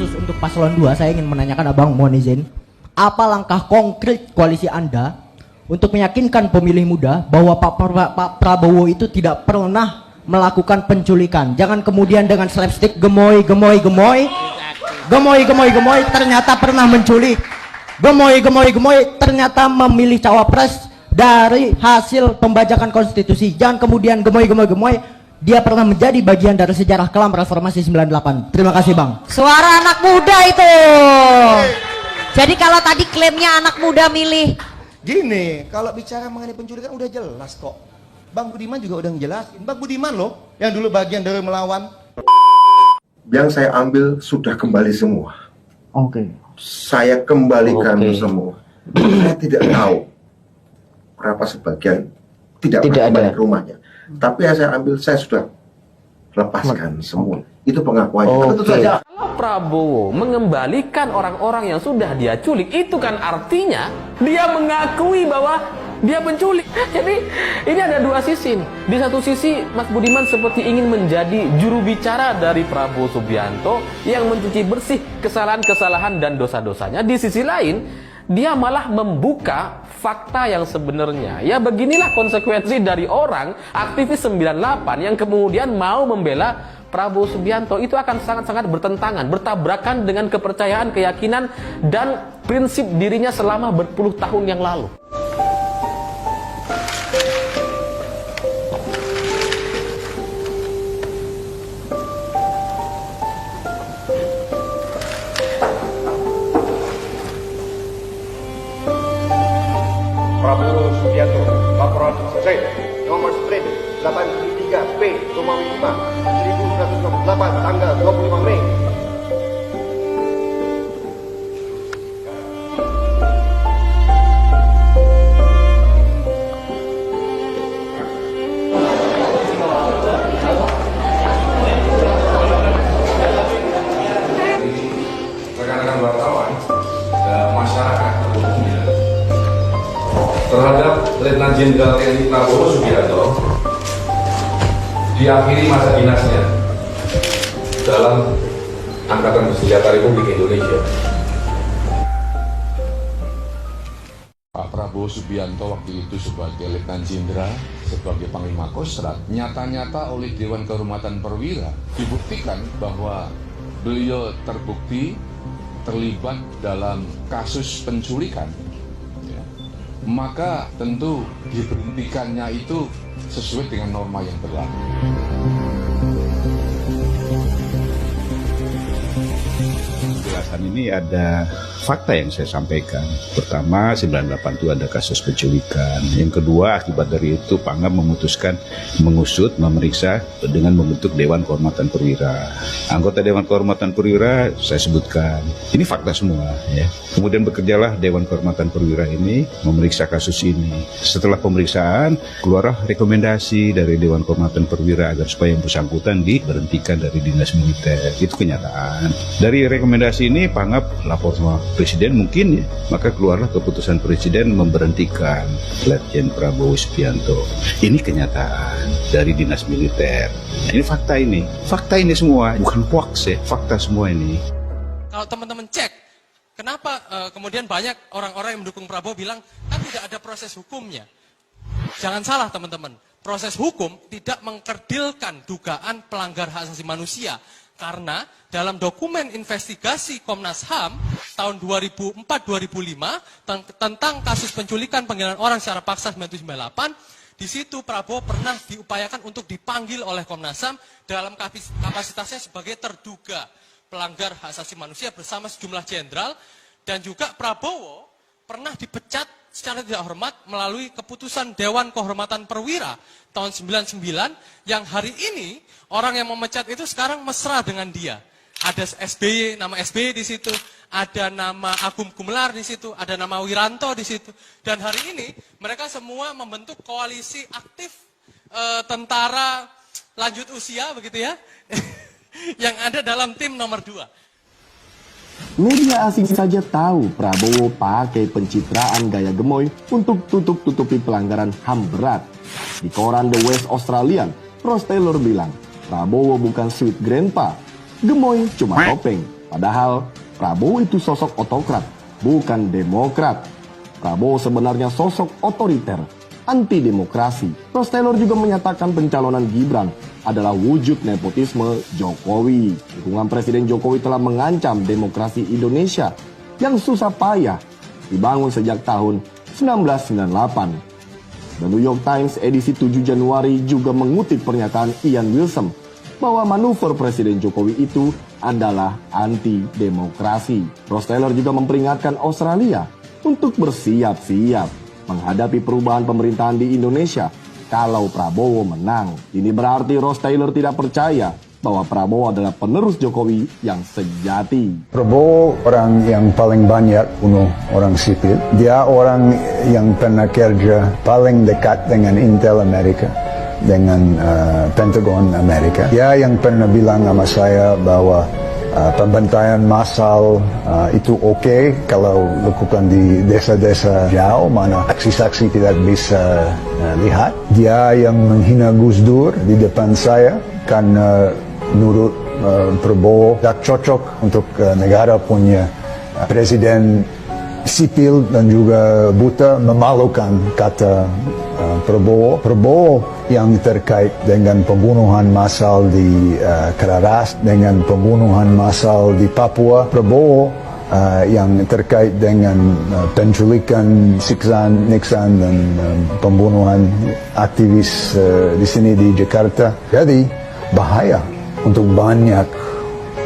khusus untuk paslon 2, saya ingin menanyakan Abang, mohon izin. Apa langkah konkret koalisi Anda untuk meyakinkan pemilih muda bahwa Pak Prabowo itu tidak pernah melakukan penculikan? Jangan kemudian dengan slapstick gemoy, ternyata pernah menculik. Gemoy, ternyata memilih cawapres dari hasil pembajakan konstitusi. Jangan kemudian gemoy, dia pernah menjadi bagian dari sejarah kelam reformasi 98. Terima kasih Bang. Suara anak muda itu. Jadi kalau tadi klaimnya anak muda milih. Gini, kalau bicara mengenai penculikan udah jelas kok. Bang Budiman juga udah ngejelasin. Bang Budiman loh, yang dulu bagian dari melawan. Yang saya ambil sudah kembali semua. Oke. Saya kembalikan semua. Saya tidak tahu berapa sebagian tidak kembali ke rumahnya. Tapi yang saya ambil, saya sudah lepaskan semua. Itu pengakuannya. Tentu saja. Kalau Prabowo mengembalikan orang-orang yang sudah dia culik, itu kan artinya dia mengakui bahwa dia penculik. Jadi ini ada dua sisi nih. Di satu sisi Mas Budiman seperti ingin menjadi juru bicara dari Prabowo Subianto yang mencuci bersih kesalahan-kesalahan dan dosa-dosanya. Di sisi lain, dia malah membuka fakta yang sebenarnya. Ya beginilah konsekuensi dari orang aktivis 98 yang kemudian mau membela Prabowo Subianto. Itu akan sangat-sangat bertentangan, bertabrakan dengan kepercayaan, keyakinan, dan prinsip dirinya selama berpuluh tahun yang lalu. Prabowo Subianto, laporan selesai. Nomor sprint 83 P Romawi 5 1168 tanggal 25 Mei. Rekan-rekan wartawan dan masyarakat umumnya terhadap Letnan Jenderal TNI Prabowo Subianto diakhiri masa dinasnya dalam Angkatan Bersenjata Republik Indonesia. Pak Prabowo Subianto waktu itu sebagai Letnan Jenderal, sebagai Panglima Kostrat, nyata-nyata oleh Dewan Kehormatan Perwira dibuktikan bahwa beliau terbukti terlibat dalam kasus penculikan. Maka tentu diberhentikannya itu sesuai dengan norma yang berlaku. Penjelasan ini ada fakta yang saya sampaikan. Pertama, 98 itu ada kasus penculikan. Yang kedua, akibat dari itu Pangap memutuskan mengusut, memeriksa dengan membentuk Dewan Kehormatan Perwira. Anggota Dewan Kehormatan Perwira saya sebutkan. Ini fakta semua ya. Kemudian bekerjalah Dewan Kehormatan Perwira ini memeriksa kasus ini. Setelah pemeriksaan, keluarlah rekomendasi dari Dewan Kehormatan Perwira agar supaya yang bersangkutan diberhentikan dari dinas militer. Itu kenyataan. Dari rekomendasi ini Pangap lapor sama Presiden mungkin ya, maka keluarlah keputusan Presiden memberhentikan Letjen Prabowo Subianto. Ini kenyataan dari dinas militer. Nah, ini fakta ini semua, bukan hoax ya, fakta semua ini. Kalau teman-teman cek, kenapa kemudian banyak orang-orang yang mendukung Prabowo bilang kan tidak ada proses hukumnya. Jangan salah teman-teman, proses hukum tidak mengkerdilkan dugaan pelanggar hak asasi manusia. Karena dalam dokumen investigasi Komnas HAM tahun 2004-2005 tentang kasus penculikan penggilaan orang secara paksa 9798, di situ Prabowo pernah diupayakan untuk dipanggil oleh Komnas HAM dalam kapasitasnya sebagai terduga pelanggar hak asasi manusia bersama sejumlah jenderal, dan juga Prabowo pernah dipecat secara tidak hormat melalui keputusan Dewan Kehormatan Perwira tahun 99 yang hari ini orang yang memecat itu sekarang mesra dengan dia. Ada SBY, nama SBY di situ, ada nama Agung Gumelar di situ, ada nama Wiranto di situ. Dan hari ini mereka semua membentuk koalisi aktif tentara lanjut usia begitu ya. Yang ada dalam tim nomor 2. Media asing saja tahu Prabowo pakai pencitraan gaya gemoy untuk tutup-tutupi pelanggaran HAM berat. Di koran The West Australian, Ross Taylor bilang, Prabowo bukan sweet grandpa, gemoy cuma topeng, Padahal Prabowo itu sosok otokrat, bukan demokrat. Prabowo sebenarnya sosok otoriter, anti demokrasi. Ross Taylor juga menyatakan pencalonan Gibran adalah wujud nepotisme Jokowi. Dukungan Presiden Jokowi telah mengancam demokrasi Indonesia yang susah payah dibangun sejak tahun 1998. The New York Times edisi 7 Januari juga mengutip pernyataan Ian Wilson bahwa manuver Presiden Jokowi itu adalah anti-demokrasi. Ross Taylor juga memperingatkan Australia untuk bersiap-siap menghadapi perubahan pemerintahan di Indonesia kalau Prabowo menang. Ini berarti Ross Taylor tidak percaya bahwa Prabowo adalah penerus Jokowi yang sejati. Prabowo orang yang paling banyak bunuh orang sipil. Dia orang yang pernah kerja paling dekat dengan Intel Amerika, dengan Pentagon Amerika. Dia yang pernah bilang sama saya bahwa pembantaian massal itu oke kalau lakukan di desa-desa jauh mana saksi-saksi tidak bisa lihat. Dia yang menghina Gus Dur di depan saya karena menurut Prabowo tak cocok untuk negara punya presiden sipil dan juga buta, memalukan kata Prabowo. Prabowo yang terkait dengan pembunuhan massal di Kararas, dengan pembunuhan massal di Papua. Prabowo yang terkait dengan penculikan, siksaan, niksaan dan pembunuhan aktivis di sini di Jakarta. Jadi bahaya untuk banyak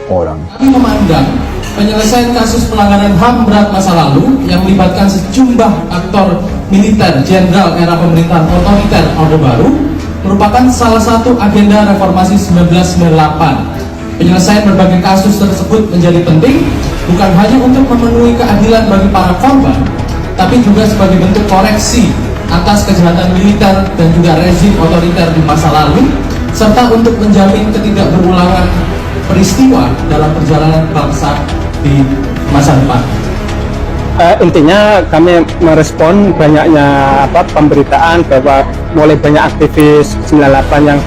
orang. Kami memandang penyelesaian kasus pelanggaran HAM berat masa lalu yang melibatkan sejumlah aktor militer jenderal era pemerintahan otoriter Orde Baru merupakan salah satu agenda reformasi 1998. Penyelesaian berbagai kasus tersebut menjadi penting bukan hanya untuk memenuhi keadilan bagi para korban, tapi juga sebagai bentuk koreksi atas kejahatan militer dan juga rezim otoriter di masa lalu, serta untuk menjamin ketidakberulangan peristiwa dalam perjalanan bangsa di masa depan. Intinya kami merespon banyaknya pemberitaan bahwa mulai banyak aktivis 98 yang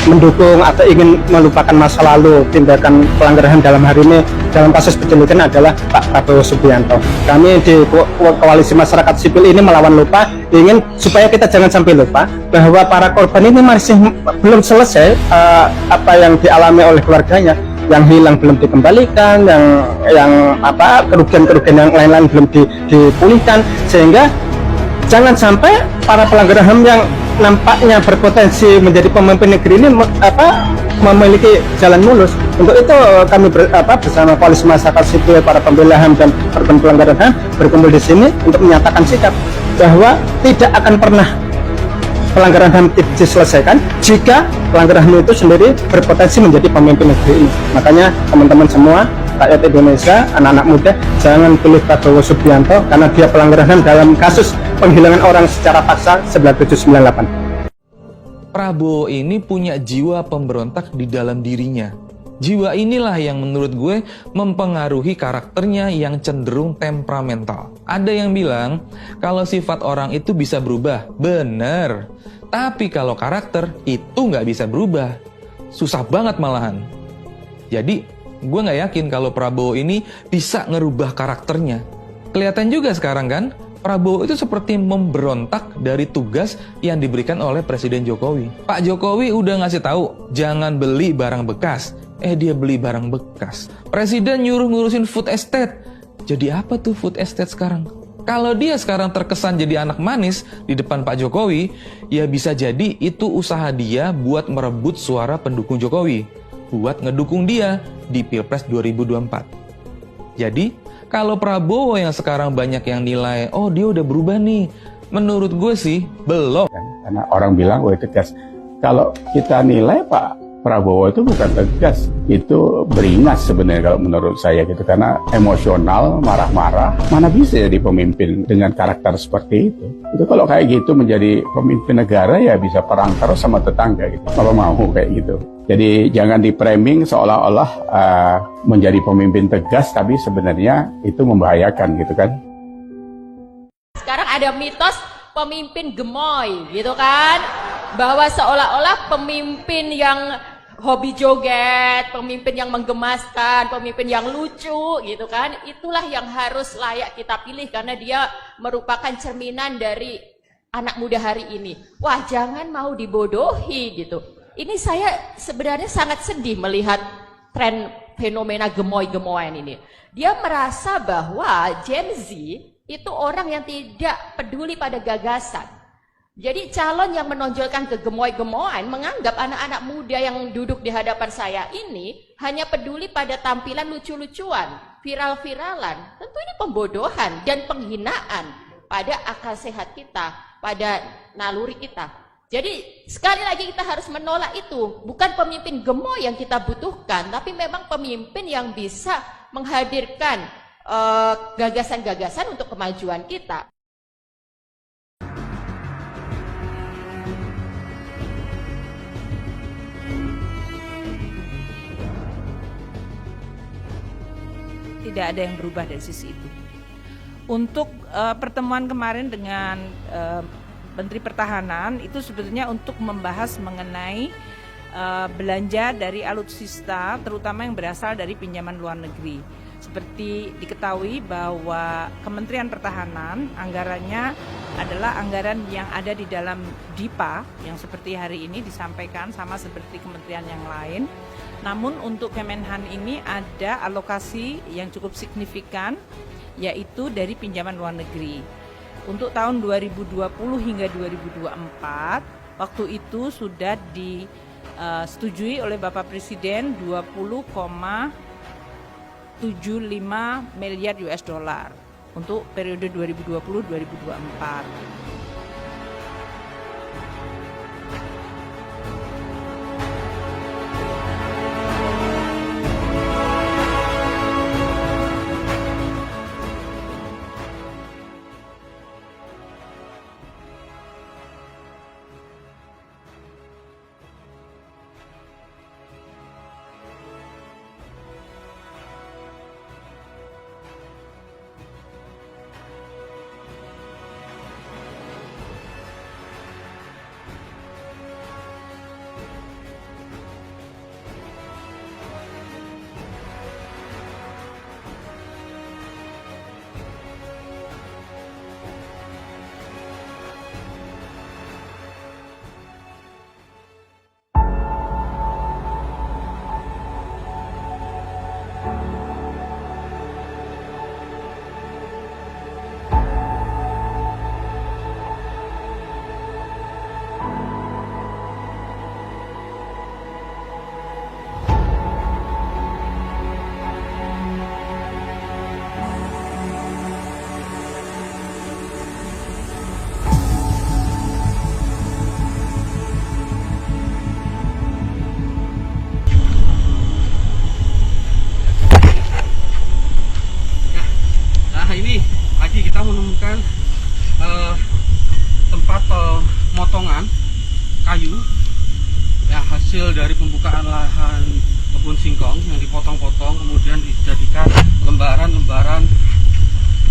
mendukung atau ingin melupakan masa lalu. Tindakan pelanggaran dalam hari ini dalam kasus penculikan adalah Pak Prabowo Subianto. Kami di Koalisi Masyarakat Sipil ini melawan lupa, ingin supaya kita jangan sampai lupa bahwa para korban ini masih belum selesai apa yang dialami oleh keluarganya, yang hilang belum dikembalikan, yang kerugian-kerugian yang lain-lain belum dipulihkan, sehingga jangan sampai para pelanggar HAM yang nampaknya berpotensi menjadi pemimpin negeri ini memiliki jalan mulus. Untuk itu kami bersama Koalisi Masyarakat Sipil, para pembela HAM dan korban pelanggaran HAM berkumpul di sini untuk menyatakan sikap bahwa tidak akan pernah pelanggaran HAM diselesaikan jika pelanggaran HAM itu sendiri berpotensi menjadi pemimpin negeri ini. Makanya teman-teman semua, rakyat Indonesia, anak-anak muda, jangan pilih Prabowo Subianto karena dia pelanggaran HAM dalam kasus penghilangan orang secara paksa 9798. Prabowo ini punya jiwa pemberontak di dalam dirinya. Jiwa inilah yang menurut gue mempengaruhi karakternya yang cenderung temperamental. Ada yang bilang kalau sifat orang itu bisa berubah. Bener. Tapi kalau karakter itu nggak bisa berubah. Susah banget malahan. Jadi gue nggak yakin kalau Prabowo ini bisa ngerubah karakternya. Kelihatan juga sekarang kan, Prabowo itu seperti memberontak dari tugas yang diberikan oleh Presiden Jokowi. Pak Jokowi udah ngasih tahu jangan beli barang bekas. Dia beli barang bekas. Presiden nyuruh ngurusin food estate. Jadi apa tuh food estate sekarang? Kalau dia sekarang terkesan jadi anak manis di depan Pak Jokowi, ya bisa jadi itu usaha dia buat merebut suara pendukung Jokowi, buat ngedukung dia di Pilpres 2024. Jadi, kalau Prabowo yang sekarang banyak yang nilai, oh dia udah berubah nih, menurut gue sih belum. Karena orang bilang, oh tegas. Kalau kita nilai Pak Prabowo itu bukan tegas, itu beringas sebenarnya kalau menurut saya gitu, karena emosional, marah-marah, mana bisa jadi pemimpin dengan karakter seperti itu. Itu kalau kayak gitu menjadi pemimpin negara ya bisa perang terus sama tetangga gitu, kalau mau kayak gitu. Jadi jangan di-framing seolah-olah menjadi pemimpin tegas, tapi sebenarnya itu membahayakan gitu kan. Sekarang ada mitos pemimpin gemoy gitu kan, bahwa seolah-olah pemimpin yang hobi joget, pemimpin yang menggemaskan, pemimpin yang lucu gitu kan. Itulah yang harus layak kita pilih karena dia merupakan cerminan dari anak muda hari ini. Wah, jangan mau dibodohi gitu. Ini saya sebenarnya sangat sedih melihat tren fenomena gemoy-gemoyan ini. Dia merasa bahwa Gen Z itu orang yang tidak peduli pada gagasan. Jadi calon yang menonjolkan kegemoy-gemoyan menganggap anak-anak muda yang duduk di hadapan saya ini hanya peduli pada tampilan lucu-lucuan, viral-viralan. Tentu ini pembodohan dan penghinaan pada akal sehat kita, pada naluri kita. Jadi sekali lagi kita harus menolak itu. Bukan pemimpin gemoy yang kita butuhkan, tapi memang pemimpin yang bisa menghadirkan gagasan-gagasan untuk kemajuan kita. Tidak ada yang berubah dari sisi itu. Untuk pertemuan kemarin dengan Menteri Pertahanan itu sebetulnya untuk membahas mengenai belanja dari alutsista, terutama yang berasal dari pinjaman luar negeri. Seperti diketahui bahwa Kementerian Pertahanan anggarannya adalah anggaran yang ada di dalam DIPA yang seperti hari ini disampaikan sama seperti kementerian yang lain. Namun untuk Kemenhan ini ada alokasi yang cukup signifikan yaitu dari pinjaman luar negeri. Untuk tahun 2020 hingga 2024 waktu itu sudah disetujui oleh Bapak Presiden 20,75 miliar US dollar untuk periode 2020-2024. Ini lagi kita menemukan tempat pemotongan kayu ya, hasil dari pembukaan lahan kebun singkong yang dipotong-potong kemudian dijadikan lembaran-lembaran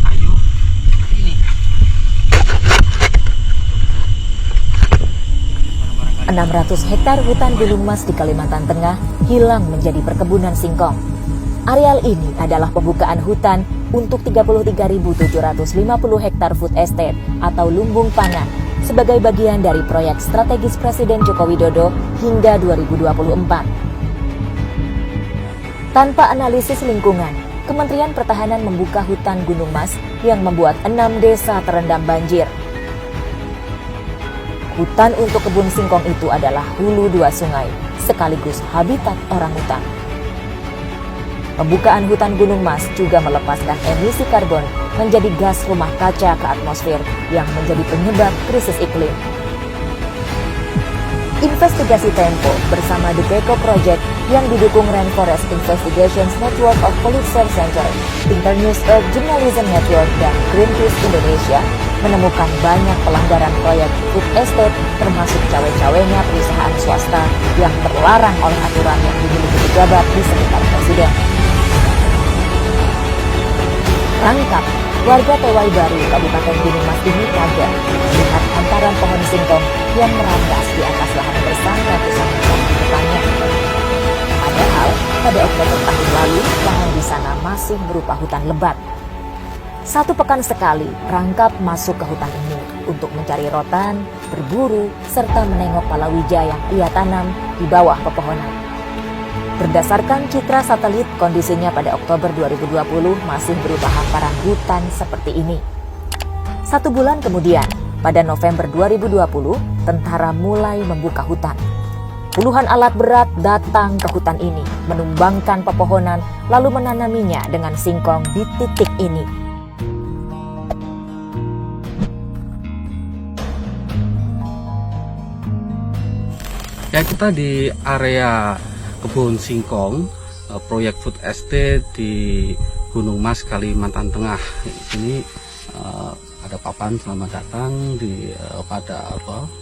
kayu ini. 600 hektar hutan gunung mas di Kalimantan Tengah hilang menjadi perkebunan singkong. Areal ini adalah pembukaan hutan untuk 33.750 hektar food estate atau lumbung pangan sebagai bagian dari proyek strategis Presiden Joko Widodo hingga 2024. Tanpa analisis lingkungan, Kementerian Pertahanan membuka hutan Gunung Mas yang membuat 6 desa terendam banjir. Hutan untuk kebun singkong itu adalah hulu 2 sungai, sekaligus habitat orangutan. Pembukaan hutan Gunung Mas juga melepaskan emisi karbon menjadi gas rumah kaca ke atmosfer yang menjadi penyebab krisis iklim. Investigasi Tempo bersama The Beko Project yang didukung Rainforest Investigations Network of Pulitzer Center, Internews Earth Journalism Network, dan Greenpeace Indonesia menemukan banyak pelanggaran proyek food estate termasuk cawe-cawenya perusahaan swasta yang terlarang oleh aturan yang dimiliki pejabat di sekitar Presiden. Rangkap, warga Tewai Baru, Kabupaten Gunung Mas ini kaget melihat hamparan pohon singkong yang merambas di atas lahan bersama ratusan hektar di depannya. pada Oktober tahun lalu, lahan di sana masih berupa hutan lebat. 1 pekan sekali, Rangkap masuk ke hutan ini untuk mencari rotan, berburu, serta menengok palawija yang ia tanam di bawah pepohonan. Berdasarkan citra satelit, kondisinya pada Oktober 2020 masih berupa hamparan hutan seperti ini. 1 bulan kemudian, pada November 2020, tentara mulai membuka hutan. Puluhan alat berat datang ke hutan ini, menumbangkan pepohonan, lalu menanaminya dengan singkong di titik ini. Ya, kita di area kebun singkong, proyek food estate di Gunung Mas, Kalimantan Tengah. Di sini ada papan selamat datang pada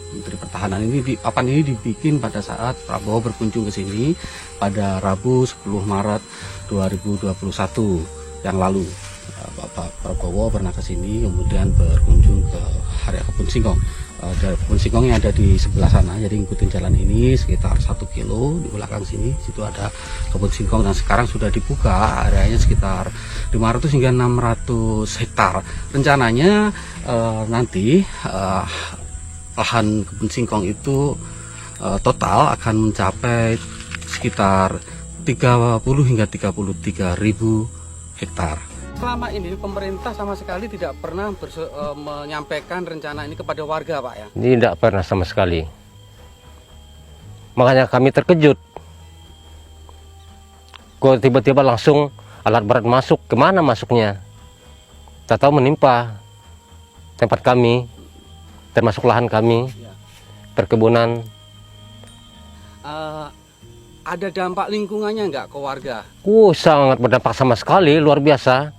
Menteri Pertahanan ini. Papan ini dibikin pada saat Prabowo berkunjung ke sini pada Rabu 10 Maret 2021 yang lalu. Bapak Prabowo pernah ke sini, kemudian berkunjung ke area kebun singkong. Kebun singkong yang ada di sebelah sana, jadi ngikutin jalan ini sekitar 1 kilo di belakang sini, situ ada kebun singkong, dan sekarang sudah dibuka areanya sekitar 500 hingga 600 hektar. Rencananya nanti lahan kebun singkong itu total akan mencapai sekitar 30 hingga 33 ribu hektar. Selama ini pemerintah sama sekali tidak pernah menyampaikan rencana ini kepada warga, Pak, ya? Tidak pernah sama sekali. Makanya kami terkejut. Kok tiba-tiba langsung alat berat masuk, kemana masuknya? Tak tahu menimpa tempat kami, termasuk lahan kami, perkebunan. Ada dampak lingkungannya nggak ke warga? Sangat berdampak sama sekali, luar biasa.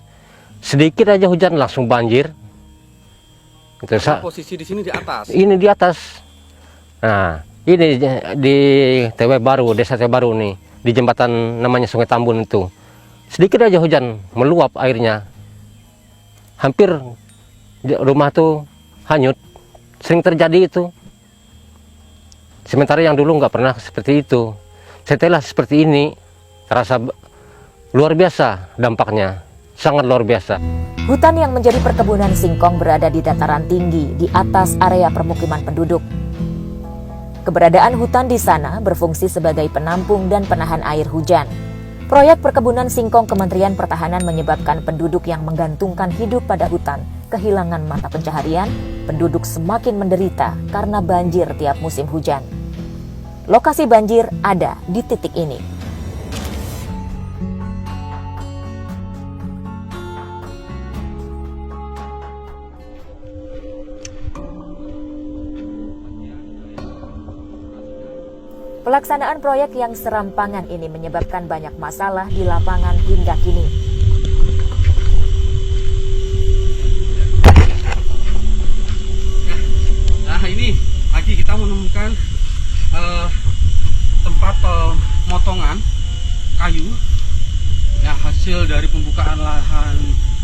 Sedikit aja hujan langsung banjir. Posisi di sini di atas. Ini di atas. Nah, ini di TW Baru, Desa TW Baru nih, di jembatan namanya Sungai Tambun itu. Sedikit aja hujan meluap airnya. Hampir rumah tuh hanyut. Sering terjadi itu. Sementara yang dulu nggak pernah seperti itu. Setelah seperti ini, terasa luar biasa dampaknya. Sangat luar biasa. Hutan yang menjadi perkebunan singkong berada di dataran tinggi di atas area permukiman penduduk. Keberadaan hutan di sana berfungsi sebagai penampung dan penahan air hujan. Proyek perkebunan singkong Kementerian Pertahanan menyebabkan penduduk yang menggantungkan hidup pada hutan kehilangan mata pencaharian, penduduk semakin menderita karena banjir tiap musim hujan. Lokasi banjir ada di titik ini. Pelaksanaan proyek yang serampangan ini menyebabkan banyak masalah di lapangan hingga kini. Nah, ini lagi kita menemukan tempat pemotongan kayu yang hasil dari pembukaan lahan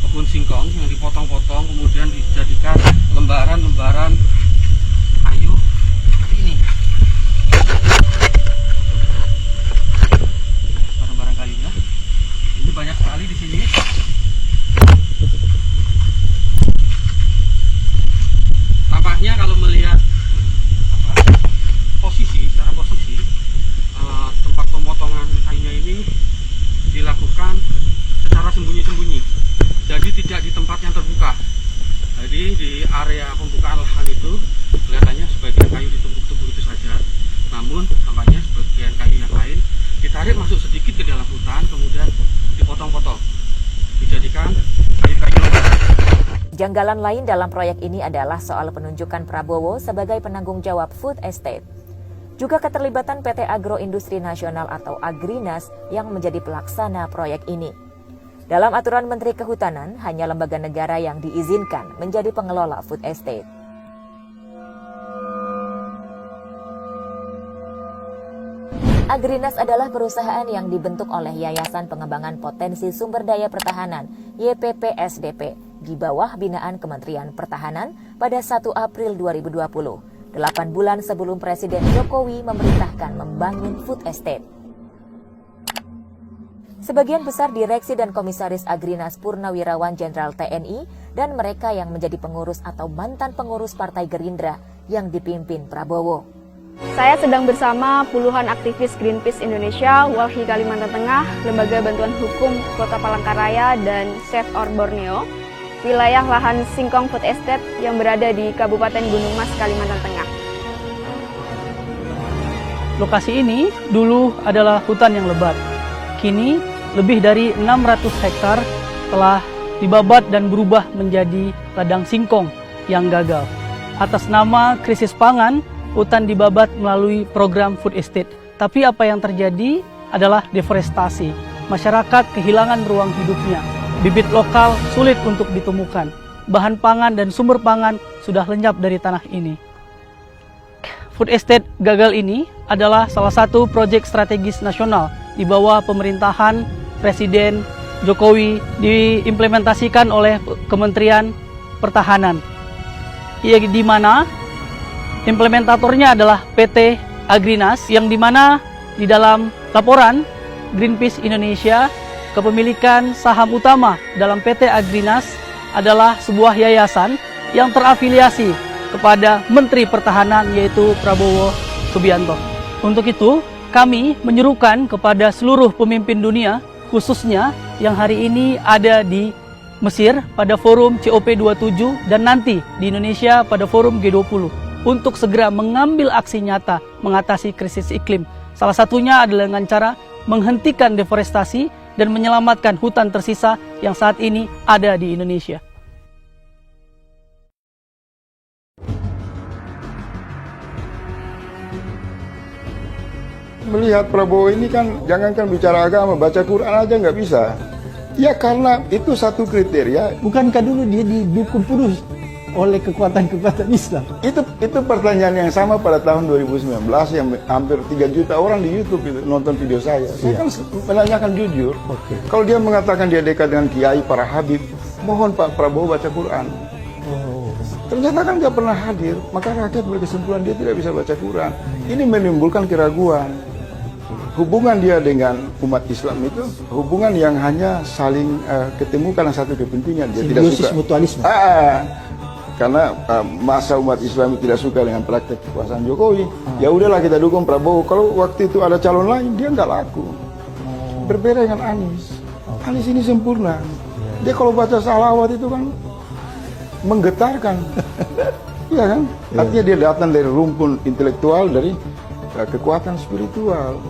kebun singkong yang dipotong-potong kemudian dijadikan lembaran-lembaran kayu seperti ini. Ini banyak sekali di sini. Tampaknya kalau melihat secara posisi tempat pemotongan kayunya ini dilakukan secara sembunyi-sembunyi. Jadi tidak di tempat yang terbuka. Jadi di area pembukaan lahan itu kelihatannya sebagian kayu ditumpuk-tumpuk itu saja. Namun tampaknya sebagian kayu yang lain ditarik masuk sedikit ke dalam hutan, kemudian dipotong-potong, dijadikan kayu-kayu. Janggalan lain dalam proyek ini adalah soal penunjukan Prabowo sebagai penanggung jawab food estate. Juga keterlibatan PT Agroindustri Nasional atau Agrinas yang menjadi pelaksana proyek ini. Dalam aturan Menteri Kehutanan, hanya lembaga negara yang diizinkan menjadi pengelola food estate. Agrinas adalah perusahaan yang dibentuk oleh Yayasan Pengembangan Potensi Sumber Daya Pertahanan YPPSDP di bawah binaan Kementerian Pertahanan pada 1 April 2020, 8 bulan sebelum Presiden Jokowi memerintahkan membangun food estate. Sebagian besar direksi dan komisaris Agrinas Purnawirawan Jenderal TNI dan mereka yang menjadi pengurus atau mantan pengurus Partai Gerindra yang dipimpin Prabowo. Saya sedang bersama puluhan aktivis Greenpeace Indonesia, Walhi Kalimantan Tengah, Lembaga Bantuan Hukum Kota Palangkaraya, dan Save Our Borneo, wilayah lahan Singkong Food Estate yang berada di Kabupaten Gunung Mas, Kalimantan Tengah. Lokasi ini dulu adalah hutan yang lebat. Kini lebih dari 600 hektar telah dibabat dan berubah menjadi ladang singkong yang gagal. Atas nama krisis pangan, hutan dibabat melalui program food estate. Tapi apa yang terjadi adalah deforestasi. Masyarakat kehilangan ruang hidupnya. Bibit lokal sulit untuk ditemukan. Bahan pangan dan sumber pangan sudah lenyap dari tanah ini. Food estate gagal ini adalah salah satu proyek strategis nasional di bawah pemerintahan Presiden Jokowi, diimplementasikan oleh Kementerian Pertahanan. Di mana implementatornya adalah PT Agrinas, yang dimana di dalam laporan Greenpeace Indonesia, kepemilikan saham utama dalam PT Agrinas adalah sebuah yayasan yang terafiliasi kepada Menteri Pertahanan, yaitu Prabowo Subianto. Untuk itu, kami menyerukan kepada seluruh pemimpin dunia, khususnya yang hari ini ada di Mesir pada forum COP27 dan nanti di Indonesia pada forum G20, untuk segera mengambil aksi nyata mengatasi krisis iklim. Salah satunya adalah dengan cara menghentikan deforestasi dan menyelamatkan hutan tersisa yang saat ini ada di Indonesia. Melihat Prabowo ini kan, jangankan bicara agama, baca Quran aja nggak bisa. Ya karena itu satu kriteria. Bukankah dulu dia didukung penuh oleh kekuatan-kekuatan Islam? Itu pertanyaan yang sama pada tahun 2019 yang hampir 3 juta orang di YouTube itu nonton video saya. Saya kan menanyakan jujur. Kalau dia mengatakan dia dekat dengan kiai, para habib, mohon Pak Prabowo baca Quran. Ternyata kan nggak pernah hadir, maka rakyat berkesimpulan dia tidak bisa baca Quran. Ini menimbulkan keraguan. Hubungan dia dengan umat Islam itu hubungan yang hanya saling ketemu karena satu kepentingan. Dia tidak suka mutualisme. Karena masa umat Islam tidak suka dengan praktek kekuasaan Jokowi. Ya udahlah kita dukung Prabowo. Kalau waktu itu ada calon lain dia nggak laku. Berbeda dengan Anies. Anies ini sempurna. Dia kalau baca salawat itu kan menggetarkan. Iya kan? Artinya dia datang dari rumpun intelektual, dari kekuatan spiritual.